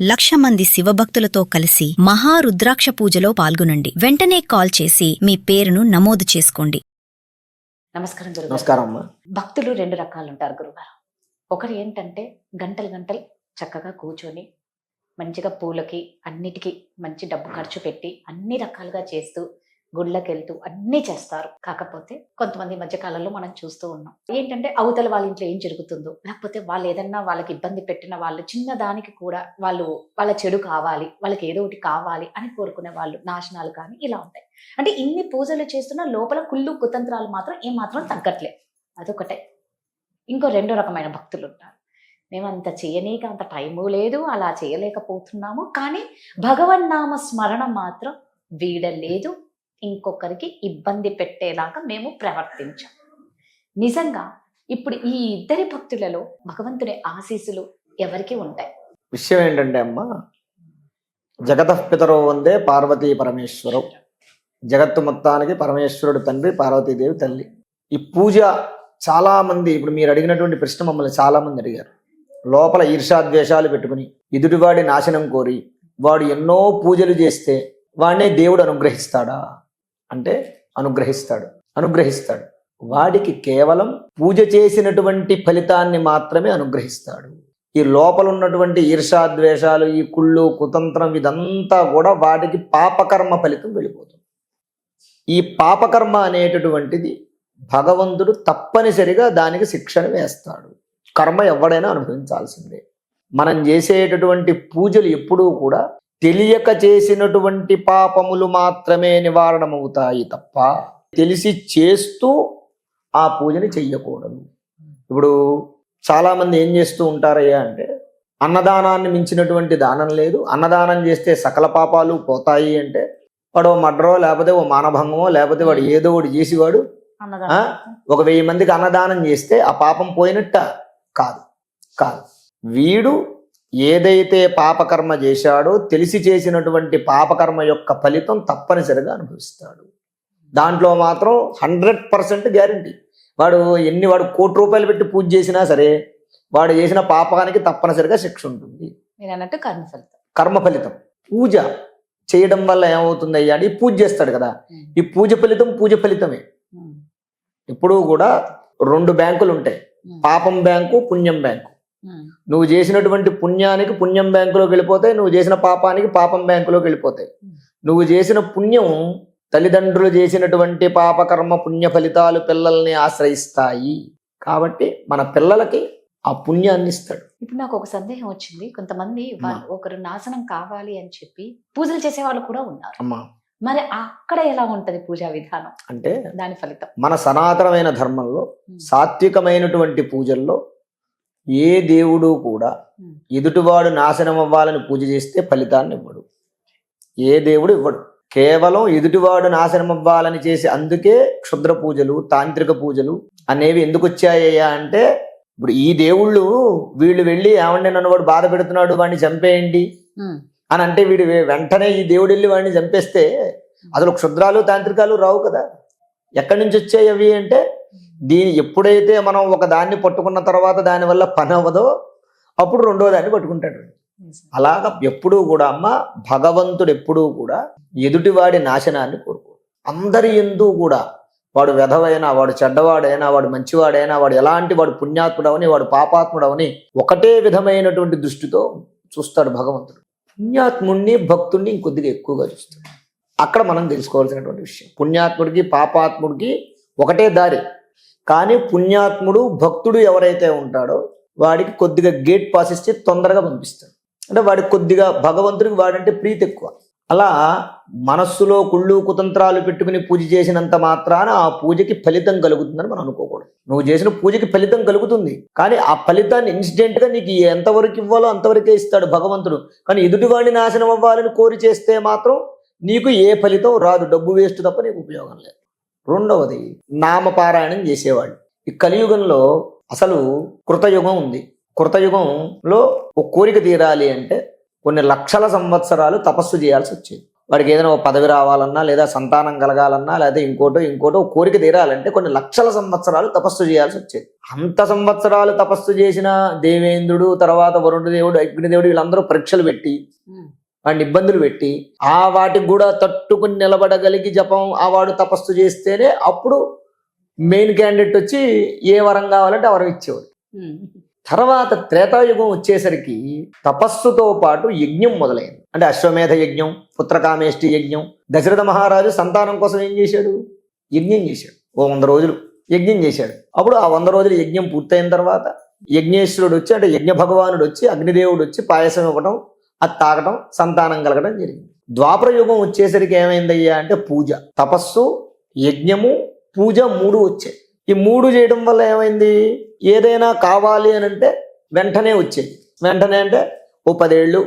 1,00,000 మంది శివభక్తులతో కలిసి మహారుద్రాక్ష పూజలో పాల్గొనండి. వెంటనే కాల్ చేసి మీ పేరును నమోదు చేసుకోండి. నమస్కారం గురుగారు. నమస్కారం అమ్మా. భక్తులు 2 రకాలు ఉంటారు గురుగారు. ఒకరు ఏంటంటే గంటలు గంటలు చక్కగా కూర్చొని మంచిగా పూలకి అన్నిటికీ మంచి డబ్బు ఖర్చు పెట్టి అన్ని రకాలుగా చేస్తూ గుళ్ళకి వెళ్తూ అన్నీ చేస్తారు. కాకపోతే కొంతమంది మధ్యకాలంలో మనం చూస్తూ ఉన్నాం ఏంటంటే అవతల వాళ్ళ ఇంట్లో ఏం జరుగుతుందో, లేకపోతే వాళ్ళు ఏదన్నా వాళ్ళకి ఇబ్బంది పెట్టిన వాళ్ళు చిన్న దానికి కూడా వాళ్ళ చెడు కావాలి, వాళ్ళకి ఏదో ఒకటి కావాలి అని కోరుకునే వాళ్ళు నాశనాలు కానీ ఇలా ఉంటాయి. అంటే ఇన్ని పూజలు చేస్తున్నా లోపల కుళ్ళు కుతంత్రాలు మాత్రం ఏమాత్రం తగ్గట్లే. అదొకటే. ఇంకో 2 రకమైన భక్తులు ఉంటారు. మేము అంత చేయనీక అంత టైము లేదు, అలా చేయలేకపోతున్నాము, కానీ భగవన్నామ స్మరణ మాత్రం వీడలేదు, ఇంకొకరికి ఇబ్బంది పెట్టేలాగా మేము ప్రవర్తించాం. నిజంగా ఇప్పుడు ఈ ఇద్దరి భక్తులలో భగవంతుని ఆశీస్సులు ఎవరికి ఉంటాయి? విషయం ఏంటంటే అమ్మా, జగతః పితరో వందే పార్వతీ పరమేశ్వరం. జగత్తు మొత్తానికి పరమేశ్వరుడు తండ్రి, పార్వతీదేవి తల్లి. ఈ పూజ చాలా మంది, ఇప్పుడు మీరు అడిగినటువంటి ప్రశ్న మమ్మల్ని చాలా మంది అడిగారు. లోపల ఈర్షాద్వేషాలు పెట్టుకుని ఎదుటివాడి నాశనం కోరి వాడు ఎన్నో పూజలు చేస్తే వాడినే దేవుడు అనుగ్రహిస్తాడా అంటే అనుగ్రహిస్తాడు. వాడికి కేవలం పూజ చేసినటువంటి ఫలితాన్ని మాత్రమే అనుగ్రహిస్తాడు. ఈ లోపల ఉన్నటువంటి ఈర్షాద్వేషాలు, ఈ కుళ్ళు కుతంత్రం, ఇదంతా కూడా వాడికి పాపకర్మ ఫలితం వెళ్ళిపోతుంది. ఈ పాపకర్మ అనేటటువంటిది భగవంతుడు తప్పనిసరిగా దానికి శిక్షణ వేస్తాడు. కర్మ ఎవడైనా అనుభవించాల్సిందే. మనం చేసేటటువంటి పూజలు ఎప్పుడూ కూడా తెలియక చేసినటువంటి పాపములు మాత్రమే నివారణమవుతాయి తప్ప తెలిసి చేస్తూ ఆ పూజని చెయ్యకూడదు. ఇప్పుడు చాలామంది ఏం చేస్తూ ఉంటారయ్యా అంటే, అన్నదానాన్ని మించినటువంటి దానం లేదు, అన్నదానం చేస్తే సకల పాపాలు పోతాయి అంటే వాడు ఓ మడ్రో లేకపోతే ఓ మానభంగమో లేకపోతే వాడు ఏదో ఒకటి చేసేవాడు ఒక 1000 మందికి అన్నదానం చేస్తే ఆ పాపం పోయినట్ట కాదు. వీడు ఏదైతే పాపకర్మ చేశాడో తెలిసి చేసినటువంటి పాపకర్మ యొక్క ఫలితం తప్పనిసరిగా అనుభవిస్తాడు. దాంట్లో మాత్రం 100% గ్యారంటీ. వాడు 1 కోటి రూపాయలు పెట్టి పూజ చేసినా సరే వాడు చేసిన పాపానికి తప్పనిసరిగా శిక్ష ఉంటుంది. కర్మ ఫలితం. పూజ చేయడం వల్ల ఏమవుతుంది అయ్యా అంటే, ఈ పూజ చేస్తాడు కదా, ఈ పూజ ఫలితమే. ఎప్పుడూ కూడా 2 బ్యాంకులు ఉంటాయి, పాపం బ్యాంకు, పుణ్యం బ్యాంకు. నువ్వు చేసినటువంటి పుణ్యానికి పుణ్యం బ్యాంకులోకి వెళ్ళిపోతాయి, నువ్వు చేసిన పాపానికి పాపం బ్యాంకులోకి వెళ్ళిపోతాయి. నువ్వు చేసిన పుణ్యం తల్లిదండ్రులు చేసినటువంటి పాపకర్మ పుణ్య ఫలితాలు పిల్లల్ని ఆశ్రయిస్తాయి. కాబట్టి మన పిల్లలకి ఆ పుణ్యాన్ని ఇస్తాడు. ఇప్పుడు నాకు ఒక సందేహం వచ్చింది. కొంతమంది ఒకరు నాశనం కావాలి అని చెప్పి పూజలు చేసే వాళ్ళు కూడా ఉన్నారు. అమ్మా, మరి అక్కడ ఎలా ఉంటది పూజా విధానం అంటే దాని ఫలితం? మన సనాతనమైన ధర్మంలో సాత్వికమైనటువంటి పూజల్లో ఏ దేవుడు కూడా ఎదుటివాడు నాశనం అవ్వాలని పూజ చేస్తే ఫలితాన్ని ఇవ్వడు. ఏ దేవుడు ఇవ్వడు. కేవలం ఎదుటివాడు నాశనం అవ్వాలని చేసి, అందుకే క్షుద్ర పూజలు, తాంత్రిక పూజలు అనేవి ఎందుకు వచ్చాయ్యా అంటే, ఇప్పుడు ఈ దేవుళ్ళు వీళ్ళు వెళ్ళి ఏమండి నన్ను వాడు బాధ పెడుతున్నాడు వాడిని చంపేయండి అని అంటే, వీడు వెంటనే ఈ దేవుడు వెళ్ళి వాడిని చంపేస్తే అసలు క్షుద్రాలు తాంత్రికాలు రావు కదా. ఎక్కడి నుంచి వచ్చాయి అవి అంటే, ఎప్పుడైతే మనం ఒక దాన్ని పట్టుకున్న తర్వాత దానివల్ల పని అవ్వదో అప్పుడు 2వ దాన్ని పట్టుకుంటాడు. అలాగా ఎప్పుడూ కూడా అమ్మ, భగవంతుడు ఎప్పుడూ కూడా ఎదుటివాడి నాశనాన్ని కోరుకోడు. అందరి యందు కూడా వాడు వెధవైనా, వాడు చెడ్డవాడైనా, వాడు మంచివాడైనా, వాడు ఎలాంటి వాడు పుణ్యాత్ముడవని, వాడు పాపాత్ముడవని ఒకటే విధమైనటువంటి దృష్టితో చూస్తాడు భగవంతుడు. పుణ్యాత్ముడిని భక్తుడిని ఇంకొద్దిగా ఎక్కువగా చూస్తాడు. అక్కడ మనం తెలుసుకోవాల్సినటువంటి విషయం, పుణ్యాత్ముడికి పాపాత్ముడికి ఒకటే దారి. కానీ పుణ్యాత్ముడు భక్తుడు ఎవరైతే ఉంటాడో వాడికి కొద్దిగా గేట్ పాస్ ఇస్తే తొందరగా పంపిస్తాడు. అంటే వాడికి కొద్దిగా భగవంతుడికి వాడంటే ప్రీతి ఎక్కువ. అలా మనస్సులో కుళ్ళు కుతంత్రాలు పెట్టుకుని పూజ చేసినంత మాత్రాన ఆ పూజకి ఫలితం కలుగుతుందని మనం అనుకోకూడదు. నువ్వు చేసిన పూజకి ఫలితం కలుగుతుంది, కానీ ఆ ఫలితాన్ని ఇన్స్టెంట్గా నీకు ఎంతవరకు ఇవ్వాలో అంతవరకే ఇస్తాడు భగవంతుడు. కానీ ఎదుటివాడిని నాశనం అవ్వాలని కోరి చేస్తే మాత్రం నీకు ఏ ఫలితం రాదు, డబ్బు వేస్ట్ తప్ప నీకు ఉపయోగం లేదు. 2వది నామపారాయణం చేసేవాళ్ళు. ఈ కలియుగంలో అసలు కృతయుగం ఉంది. కృతయుగంలో ఒక కోరిక తీరాలి అంటే కొన్ని లక్షల సంవత్సరాలు తపస్సు చేయాల్సి వచ్చేది. వాడికి ఏదైనా ఒక పదవి రావాలన్నా లేదా సంతానం కలగాలన్నా లేదా ఇంకోటో కోరిక తీరాలంటే కొన్ని లక్షల సంవత్సరాలు తపస్సు చేయాల్సి వచ్చేది. అంత సంవత్సరాలు తపస్సు చేసిన దేవేంద్రుడు, తర్వాత వరుణదేవుడు, అగ్నిదేవుడు వీళ్ళందరూ పరీక్షలు పెట్టి వాడిని ఇబ్బందులు పెట్టి ఆ వాటికి కూడా తట్టుకుని నిలబడగలిగి జపం ఆ వాడు తపస్సు చేస్తేనే అప్పుడు మెయిన్ క్యాండిడేట్ వచ్చి ఏ వరం కావాలంటే ఆ వరం ఇచ్చేవాడు. తర్వాత త్రేతాయుగం వచ్చేసరికి తపస్సుతో పాటు యజ్ఞం మొదలైంది. అంటే అశ్వమేధ యజ్ఞం, పుత్రకామేష్టి యజ్ఞం. దశరథ మహారాజు సంతానం కోసం ఏం చేశాడు? యజ్ఞం చేశాడు. 100 రోజులు యజ్ఞం చేశాడు. అప్పుడు ఆ 100 రోజులు యజ్ఞం పూర్తయిన తర్వాత యజ్ఞేశ్వరుడు వచ్చి, అంటే యజ్ఞ భగవానుడు వచ్చి, అగ్నిదేవుడు వచ్చి పాయసం ఇవ్వడం, అది తాగడం, సంతానం కలగడం జరిగింది. ద్వాపర యుగం వచ్చేసరికి ఏమైందయ్యా అంటే పూజ, తపస్సు, యజ్ఞము, పూజ 3 వచ్చాయి. ఈ 3 చేయడం వల్ల ఏమైంది? ఏదైనా కావాలి అని అంటే వెంటనే వచ్చేది. వెంటనే అంటే ఓ 10 ఏళ్ళు,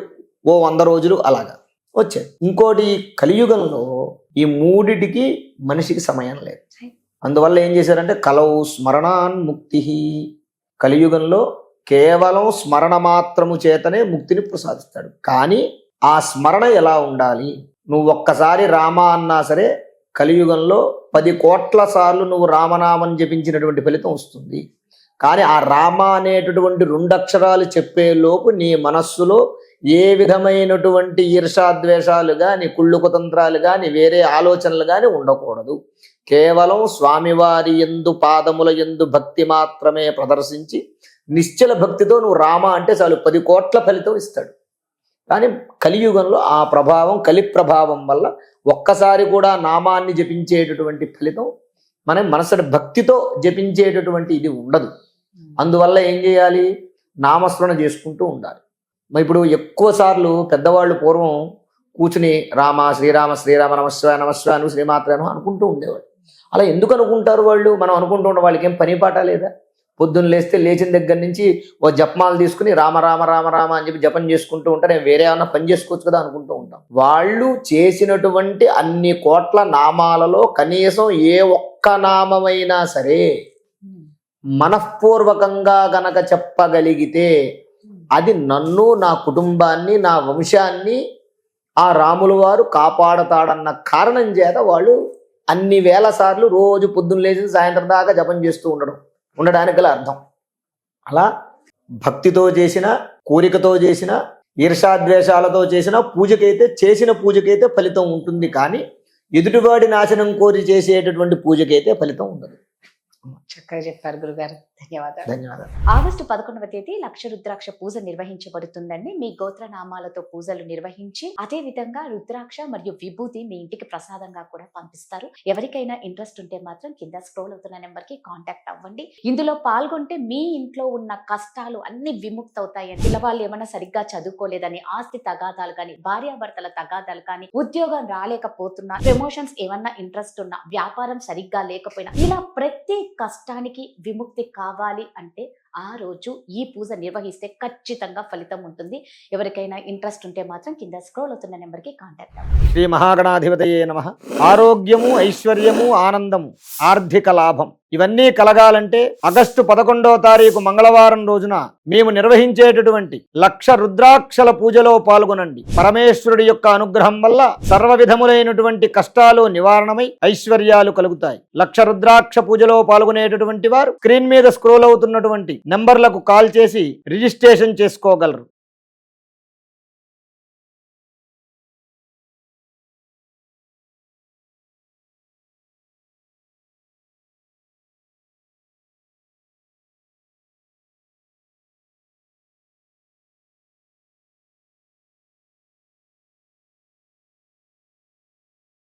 ఓ 100 రోజులు అలాగా వచ్చేది. ఇంకోటి కలియుగంలో ఈ 3టికి మనిషికి సమయం లేదు. అందువల్ల ఏం చేశారంటే కలౌ స్మరణాన్ ముక్తి. కలియుగంలో కేవలం స్మరణ మాత్రము చేతనే ముక్తిని ప్రసాదిస్తాడు. కానీ ఆ స్మరణ ఎలా ఉండాలి? నువ్వు ఒక్కసారి రామ అన్నా సరే కలియుగంలో 10 కోట్ల సార్లు నువ్వు రామనామం జపించినటువంటి ఫలితం వస్తుంది. కానీ ఆ రామ అనేటటువంటి 2 అక్షరాలు చెప్పేలోపు నీ మనస్సులో ఏ విధమైనటువంటి ఈర్షాద్వేషాలు కానీ, కుళ్ళు కుతంత్రాలు కానీ, వేరే ఆలోచనలు కానీ ఉండకూడదు. కేవలం స్వామివారి యందు పాదముల యందు భక్తి మాత్రమే ప్రదర్శించి నిశ్చల భక్తితో నువ్వు రామ అంటే చాలు 10 కోట్ల ఫలితం ఇస్తాడు. కానీ కలియుగంలో ఆ ప్రభావం, కలి ప్రభావం వల్ల ఒక్కసారి కూడా నామాన్ని జపించేటటువంటి ఫలితం మనం మనసుని భక్తితో జపించేటటువంటి ఇది ఉండదు. అందువల్ల ఏం చేయాలి? నామస్మరణ చేసుకుంటూ ఉండాలి. మరి ఇప్పుడు ఎక్కువ సార్లు పెద్దవాళ్ళు పూర్వం కూర్చుని రామ శ్రీరామ శ్రీరామ నమస్వాయ నమస్వాయ అను శ్రీమాత్రను అనుకుంటూ ఉండేవాళ్ళు. అలా ఎందుకు అనుకుంటారు వాళ్ళు? మనం అనుకుంటూ ఉండే వాళ్ళకి ఏం పని పాట లేదా? పొద్దున్న లేస్తే లేచిన దగ్గర నుంచి ఓ జపమాలు తీసుకుని రామ రామ రామ రామ అని చెప్పి జపం చేసుకుంటూ ఉంటారు. నేను వేరే ఏమన్నా పని చేసుకోవచ్చు కదా అనుకుంటూ ఉంటాం. వాళ్ళు చేసినటువంటి అన్ని కోట్ల నామాలలో కనీసం ఏ ఒక్క నామమైనా సరే మనఃపూర్వకంగా గనక చెప్పగలిగితే అది నన్ను, నా కుటుంబాన్ని, నా వంశాన్ని ఆ రాముల వారు కాపాడతాడన్న కారణం చేత వాళ్ళు అన్ని వేల సార్లు రోజు పొద్దున్న లేచి సాయంత్రం దాకా జపం చేస్తూ ఉండడానికి గల అర్థం. అలా భక్తితో చేసిన, కోరికతో చేసిన, ఈర్షాద్వేషాలతో చేసిన చేసిన పూజకైతే ఫలితం ఉంటుంది. కానీ ఎదుటివాడి నాశనం కోరి చేసేటటువంటి పూజకైతే ఫలితం ఉండదు. చక్కగా చెప్పారు గురుగారు. ధన్యవాదాలు. ఆగస్టు 11వ తేదీ లక్ష రుద్రాక్ష పూజ నిర్వహించబడుతుందండి. మీ గోత్రనామాలతో పూజలు నిర్వహించి అదే విధంగా రుద్రాక్ష మరియు విభూతి మీ ఇంటికి ప్రసాదంగా కూడా పంపిస్తారు. ఎవరికైనా ఇంట్రెస్ట్ ఉంటే మాత్రం కింద స్క్రోల్ అవుతున్న నెంబర్ కి కాంటాక్ట్ అవ్వండి. ఇందులో పాల్గొంటే మీ ఇంట్లో ఉన్న కష్టాలు అన్ని విముక్తి అవుతాయని, పిల్లవాళ్ళు ఏమైనా సరిగ్గా చదువుకోలేదని, ఆస్తి తగాదాలు కానీ, భార్యాభర్తల తగాదాలు కానీ, ఉద్యోగం రాలేకపోతున్నా, ప్రమోషన్స్ ఏమన్నా ఇంట్రెస్ట్ ఉన్నా, వ్యాపారం సరిగ్గా లేకపోయినా, ఇలా ప్రతి కష్టానికి విముక్తి కావాలి అంటే ఆ రోజు ఈ పూజ నిర్వహిస్తే ఖచ్చితంగా ఫలితం ఉంటుంది. ఎవరికైనా ఇంట్రెస్ట్ ఉంటే మాత్రం కింద స్క్రోల్ అవుతున్న నెంబర్ కి కాంటాక్ట్ అవ్వండి. శ్రీ మహాగణాధిపతయే నమః. ఆరోగ్యము, ఐశ్వర్యము, ఆనందము, ఆర్థిక లాభం ఇవన్నీ కలగాలంటే ఆగస్టు 11వ తారీఖు మంగళవారం రోజున మేము నిర్వహించేటటువంటి లక్ష రుద్రాక్షల పూజలో పాల్గొనండి. పరమేశ్వరుడి యొక్క అనుగ్రహం వల్ల సర్వ విధములైనటువంటి కష్టాలు నివారణమై ఐశ్వర్యాలు కలుగుతాయి. లక్ష రుద్రాక్ష పూజలో పాల్గొనేటటువంటి వారు స్క్రీన్ మీద స్క్రోల్ అవుతున్నటువంటి నంబర్లకు కాల్ చేసి రిజిస్ట్రేషన్ చేసుకోగలరు.